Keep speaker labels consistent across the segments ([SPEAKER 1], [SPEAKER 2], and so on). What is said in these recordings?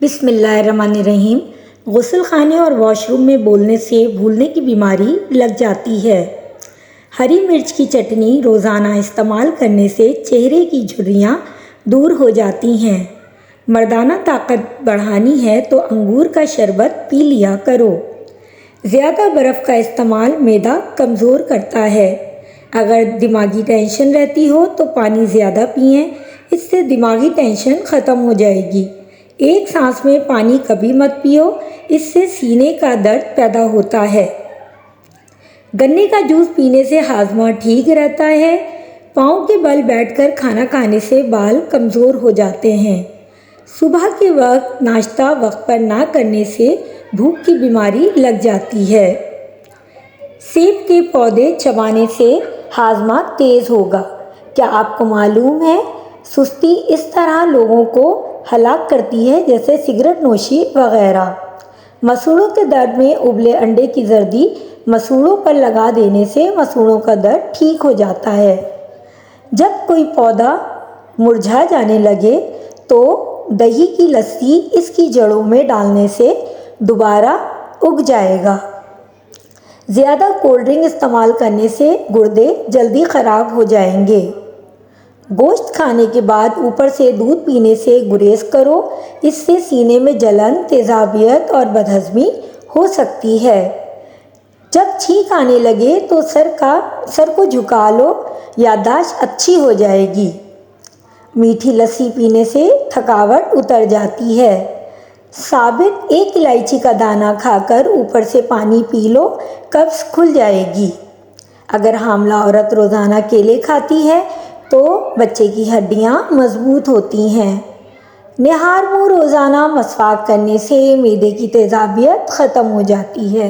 [SPEAKER 1] بسم اللہ الرحمن الرحیم۔ غسل خانے اور واش روم میں بولنے سے بھولنے کی بیماری لگ جاتی ہے۔ ہری مرچ کی چٹنی روزانہ استعمال کرنے سے چہرے کی جھریاں دور ہو جاتی ہیں۔ مردانہ طاقت بڑھانی ہے تو انگور کا شربت پی لیا کرو۔ زیادہ برف کا استعمال معدہ کمزور کرتا ہے۔ اگر دماغی ٹینشن رہتی ہو تو پانی زیادہ پئیں، اس سے دماغی ٹینشن ختم ہو جائے گی۔ ایک سانس میں پانی کبھی مت پیو، اس سے سینے کا درد پیدا ہوتا ہے۔ گنے کا جوس پینے سے ہاضمہ ٹھیک رہتا ہے۔ پاؤں کے بل بیٹھ کر کھانا کھانے سے بال کمزور ہو جاتے ہیں۔ صبح کے وقت ناشتہ وقت پر نہ کرنے سے بھوک کی بیماری لگ جاتی ہے۔ سیب کے پودے چبانے سے ہاضمہ تیز ہوگا۔ کیا آپ کو معلوم ہے سستی اس طرح لوگوں کو ہلاک کرتی ہے جیسے سگریٹ نوشی وغیرہ۔ مسوڑوں کے درد میں ابلے انڈے کی زردی مسوڑوں پر لگا دینے سے مسوڑوں کا درد ٹھیک ہو جاتا ہے۔ جب کوئی پودا مرجھا جانے لگے تو دہی کی لسی اس کی جڑوں میں ڈالنے سے دوبارہ اگ جائے گا۔ زیادہ کولڈ ڈرنک استعمال کرنے سے گردے جلدی خراب ہو جائیں گے۔ گوشت کھانے کے بعد اوپر سے دودھ پینے سے گریز کرو، اس سے سینے میں جلن، تیزابیت اور بدہضمی ہو سکتی ہے۔ جب چھینک آنے لگے تو سر کو جھکا لو، یادداشت اچھی ہو جائے گی۔ میٹھی لسی پینے سے تھکاوٹ اتر جاتی ہے۔ ثابت ایک الائچی کا دانہ کھا کر اوپر سے پانی پی لو، قبض کھل جائے گی۔ اگر حاملہ عورت روزانہ کیلے کھاتی ہے تو بچے کی ہڈیاں مضبوط ہوتی ہیں۔ نہار منہ روزانہ مسواک کرنے سے معدے کی تیزابیت ختم ہو جاتی ہے۔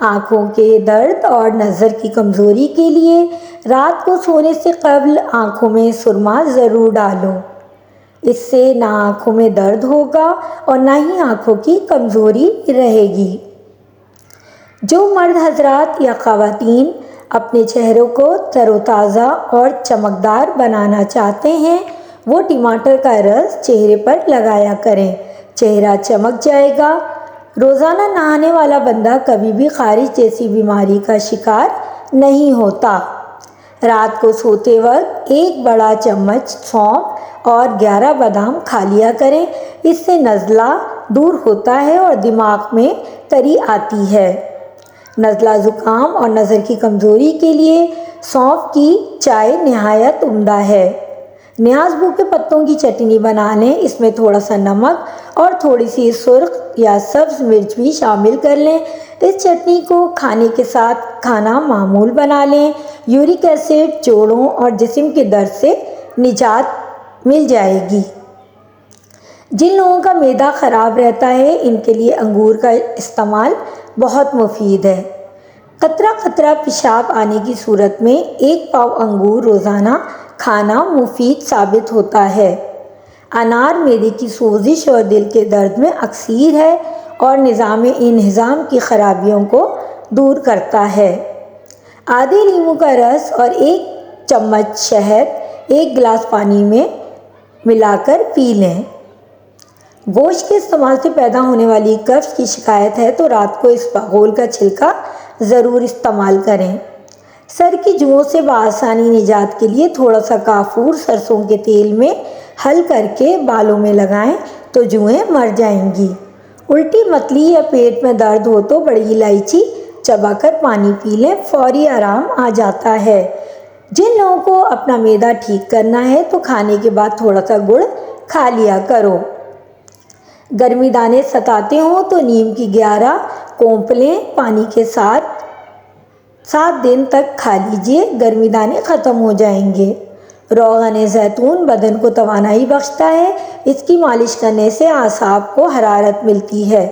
[SPEAKER 1] آنکھوں کے درد اور نظر کی کمزوری کے لیے رات کو سونے سے قبل آنکھوں میں سرما ضرور ڈالو۔ اس سے نہ آنکھوں میں درد ہوگا اور نہ ہی آنکھوں کی کمزوری رہے گی۔ جو مرد حضرات یا خواتین اپنے چہروں کو تر و تازہ اور چمکدار بنانا چاہتے ہیں وہ ٹماٹر کا رس چہرے پر لگایا کریں، چہرہ چمک جائے گا۔ روزانہ نہانے والا بندہ کبھی بھی خارش جیسی بیماری کا شکار نہیں ہوتا۔ رات کو سوتے وقت 1 بڑا چمچ سونف اور 11 بادام کھا لیا کریں، اس سے نزلہ دور ہوتا ہے اور دماغ میں تری آتی ہے۔ نزلہ زکام اور نظر کی کمزوری کے لیے سونف کی چائے نہایت عمدہ ہے۔ نیاز بو کے پتوں کی چٹنی بنا لیں، اس میں تھوڑا سا نمک اور تھوڑی سی سرخ یا سبز مرچ بھی شامل کر لیں۔ اس چٹنی کو کھانے کے ساتھ کھانا معمول بنا لیں۔ یورک ایسڈ، جوڑوں اور جسم کے درد سے نجات مل جائے گی۔ جن لوگوں کا معدہ خراب رہتا ہے ان کے لیے انگور کا استعمال بہت مفید ہے۔ قطرہ قطرہ پیشاب آنے کی صورت میں 1 پاؤ انگور روزانہ کھانا مفید ثابت ہوتا ہے۔ انار معدے کی سوزش اور دل کے درد میں اکثیر ہے اور نظام انہضام کی خرابیوں کو دور کرتا ہے۔ آدھے لیموں کا رس اور 1 چمچ شہد 1 گلاس پانی میں ملا کر پی لیں۔ گوشت کے استعمال سے پیدا ہونے والی قبض کی شکایت ہے تو رات کو اسپاغول کا چھلکا ضرور استعمال کریں۔ سر کی جوؤں سے بآسانی نجات کے لیے تھوڑا سا کافور سرسوں کے تیل میں حل کر کے بالوں میں لگائیں تو جوئیں مر جائیں گی۔ الٹی متلی یا پیٹ میں درد ہو تو بڑی الائچی چبا کر پانی پی لیں، فوری آرام آ جاتا ہے۔ جن لوگوں کو اپنا معدہ ٹھیک کرنا ہے تو کھانے کے بعد تھوڑا سا گڑ کھا لیا کرو۔ گرمی دانے ستاتے ہوں تو نیم کی 11 کونپلیں پانی کے ساتھ 7 دن تک کھا لیجئے، گرمی دانے ختم ہو جائیں گے۔ روغن زیتون بدن کو توانائی بخشتا ہے، اس کی مالش کرنے سے اعصاب کو حرارت ملتی ہے۔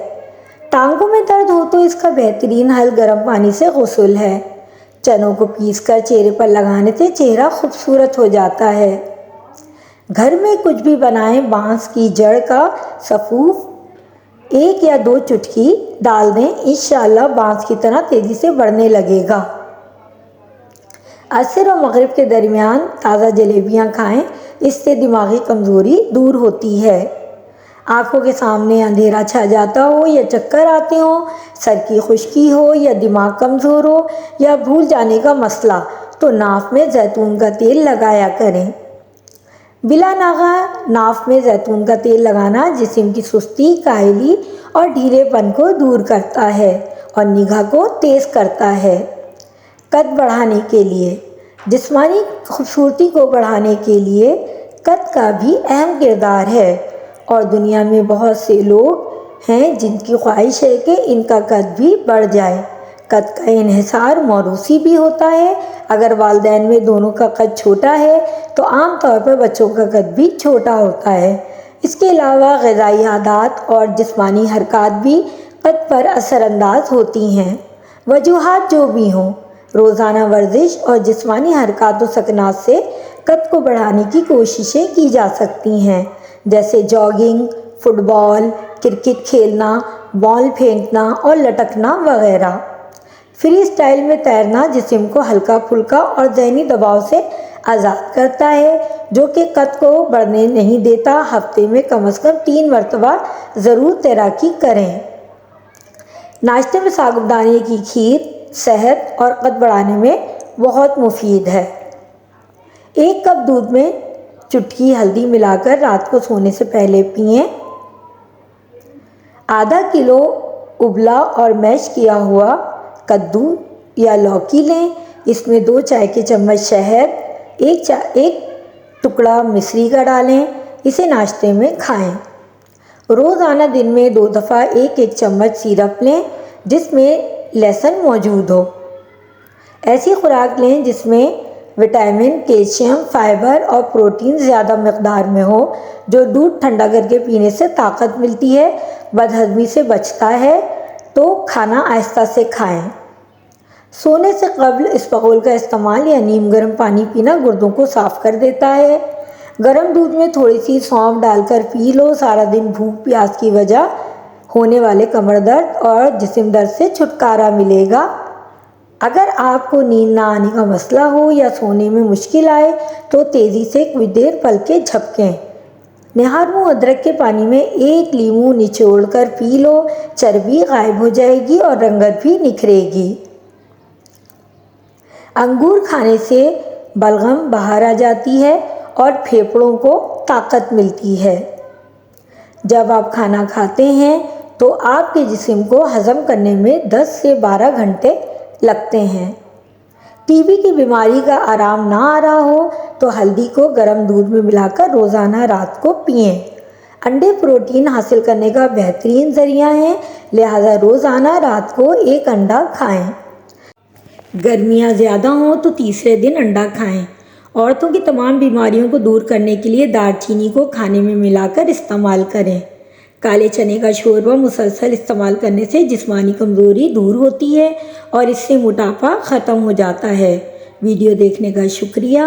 [SPEAKER 1] ٹانگوں میں درد ہو تو اس کا بہترین حل گرم پانی سے غسل ہے۔ چنوں کو پیس کر چہرے پر لگانے سے چہرہ خوبصورت ہو جاتا ہے۔ گھر میں کچھ بھی بنائیں، بانس کی جڑ کا سفوف 1 یا 2 چٹکی ڈال دیں، انشاءاللہ بانس کی طرح تیزی سے بڑھنے لگے گا۔ عصر اور مغرب کے درمیان تازہ جلیبیاں کھائیں، اس سے دماغی کمزوری دور ہوتی ہے۔ آنکھوں کے سامنے اندھیرا چھا جاتا ہو یا چکر آتے ہوں، سر کی خشکی ہو یا دماغ کمزور ہو یا بھول جانے کا مسئلہ، تو ناف میں زیتون کا تیل لگایا کریں۔ بلا ناغہ ناف میں زیتون کا تیل لگانا جسم کی سستی، کاہلی اور ڈھیلے پن کو دور کرتا ہے اور نگاہ کو تیز کرتا ہے۔ قد بڑھانے کے لیے جسمانی خوبصورتی کو بڑھانے کے لیے قد کا بھی اہم کردار ہے، اور دنیا میں بہت سے لوگ ہیں جن کی خواہش ہے کہ ان کا قد بھی بڑھ جائے۔ قد کا انحصار موروثی بھی ہوتا ہے۔ اگر والدین میں دونوں کا قد چھوٹا ہے تو عام طور پر بچوں کا قد بھی چھوٹا ہوتا ہے۔ اس کے علاوہ غذائی عادات اور جسمانی حرکات بھی قد پر اثر انداز ہوتی ہیں۔ وجوہات جو بھی ہوں، روزانہ ورزش اور جسمانی حرکات و سکنات سے قد کو بڑھانے کی کوششیں کی جا سکتی ہیں، جیسے جاگنگ، فٹ بال، کرکٹ کھیلنا، بال پھینکنا اور لٹکنا وغیرہ۔ فری اسٹائل میں تیرنا جسم کو ہلکا پھلکا اور ذہنی دباؤ سے آزاد کرتا ہے، جو کہ قد کو بڑھنے نہیں دیتا۔ ہفتے میں کم از کم 3 مرتبہ ضرور تیراکی کریں۔ ناشتے میں ثابت دانے کی کھیر صحت اور قد بڑھانے میں بہت مفید ہے۔ 1 کپ دودھ میں چٹکی ہلدی ملا کر رات کو سونے سے پہلے پئیں۔ ½ کلو ابلا اور میش کیا ہوا کدو یا لوکی لیں۔ اس میں 2 چائے کے چمچ شہد، ایک ٹکڑا مصری کا ڈالیں۔ اسے ناشتے میں کھائیں۔ روزانہ دن میں 2 دفعہ 1 چمچ سیرپ لیں جس میں لہسن موجود ہو۔ ایسی خوراک لیں جس میں وٹامن، کیلشیم، فائبر اور پروٹین زیادہ مقدار میں ہو۔ جو دودھ ٹھنڈا کر کے پینے سے طاقت ملتی ہے، بد ہضمی سے بچتا ہے، تو کھانا آہستہ سے کھائیں۔ سونے سے قبل اسپغول کا استعمال یا نیم گرم پانی پینا گردوں کو صاف کر دیتا ہے۔ گرم دودھ میں تھوڑی سی سونف ڈال کر پی لو۔ سارا دن بھوک پیاس کی وجہ ہونے والے کمر درد اور جسم درد سے چھٹکارا ملے گا۔ اگر آپ کو نیند نہ آنے کا مسئلہ ہو یا سونے میں مشکل آئے تو تیزی سے کچھ دیر پلکیں جھپکیں۔ نہار منہ ادرک کے پانی میں 1 لیموں نچوڑ کر پی لو۔ چربی غائب ہو جائے گی اور رنگت بھی نکھرے گی۔ انگور کھانے سے بلغم باہر آ جاتی ہے اور پھیپھڑوں کو طاقت ملتی ہے۔ جب آپ کھانا کھاتے ہیں تو آپ کے جسم کو ہضم کرنے میں 10 سے 12 گھنٹے لگتے ہیں۔ ٹی بی کی بیماری کا آرام نہ آ رہا ہو تو ہلدی کو گرم دودھ میں ملا کر روزانہ رات کو پئیں۔ انڈے پروٹین حاصل کرنے کا بہترین ذریعہ ہیں، لہذا روزانہ رات کو 1 انڈا کھائیں۔ گرمیاں زیادہ ہوں تو تیسرے دن انڈا کھائیں۔ عورتوں کی تمام بیماریوں کو دور کرنے کے لیے دار چینی کو کھانے میں ملا کر استعمال کریں۔ کالے چنے کا شوربہ مسلسل استعمال کرنے سے جسمانی کمزوری دور ہوتی ہے اور اس سے موٹاپا ختم ہو جاتا ہے۔ ویڈیو دیکھنے کا شکریہ۔